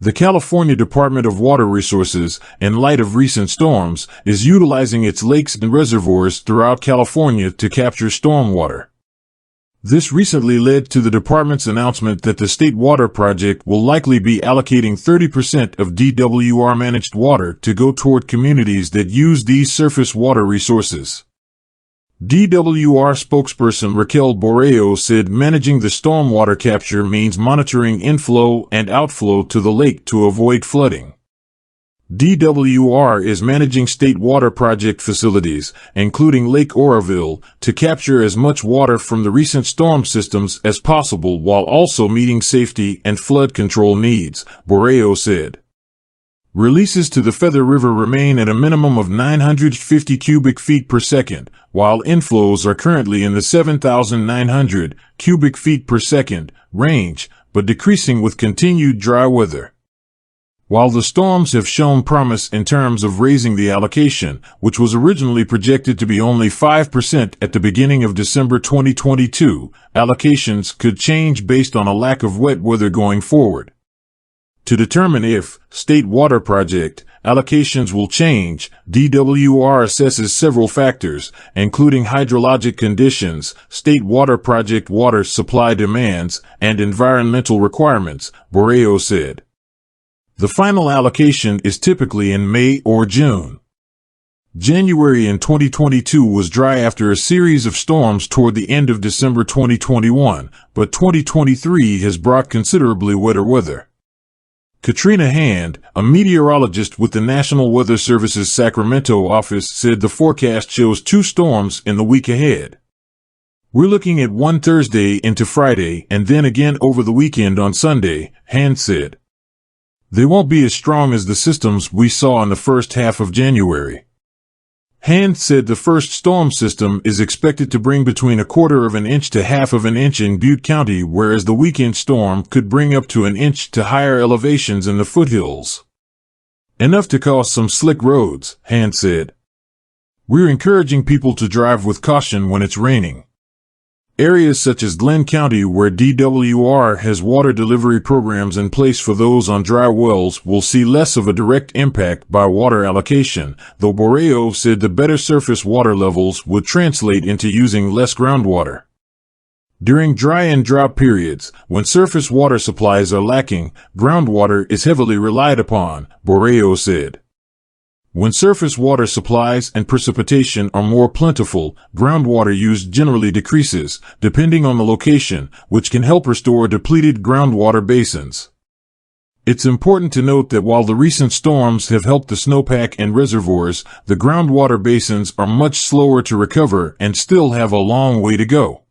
The California Department of Water Resources, in light of recent storms, is utilizing its lakes and reservoirs throughout California to capture stormwater. This recently led to the department's announcement that the State Water Project will likely be allocating 30% of DWR-managed water to go toward communities that use these surface water resources. DWR spokesperson Raquel Borreo said managing the stormwater capture means monitoring inflow and outflow to the lake to avoid flooding. DWR is managing state water project facilities, including Lake Oroville, to capture as much water from the recent storm systems as possible while also meeting safety and flood control needs, Borreo said. Releases to the Feather River remain at a minimum of 950 cubic feet per second, while inflows are currently in the 7,900 cubic feet per second range, but decreasing with continued dry weather. While the storms have shown promise in terms of raising the allocation, which was originally projected to be only 5% at the beginning of December 2022, allocations could change based on a lack of wet weather going forward. To determine if State Water Project allocations will change, DWR assesses several factors, including hydrologic conditions, State Water Project water supply demands, and environmental requirements, Borreo said. The final allocation is typically in May or June. January in 2022 was dry after a series of storms toward the end of December 2021, but 2023 has brought considerably wetter weather. Katrina Hand, a meteorologist with the National Weather Service's Sacramento office, said the forecast shows 2 storms in the week ahead. We're looking at one Thursday into Friday and then again over the weekend on Sunday, Hand said. They won't be as strong as the systems we saw in the first half of January. Hand said the first storm system is expected to bring between 1/4 of an inch to 1/2 of an inch in Butte County, whereas the weekend storm could bring up to an inch to higher elevations in the foothills. Enough to cause some slick roads, Hand said. We're encouraging people to drive with caution when it's raining. Areas such as Glenn County, where DWR has water delivery programs in place for those on dry wells, will see less of a direct impact by water allocation, though Borreo said the better surface water levels would translate into using less groundwater. During dry and drought periods, when surface water supplies are lacking, groundwater is heavily relied upon, Borreo said. When surface water supplies and precipitation are more plentiful, groundwater use generally decreases, depending on the location, which can help restore depleted groundwater basins. It's important to note that while the recent storms have helped the snowpack and reservoirs, the groundwater basins are much slower to recover and still have a long way to go.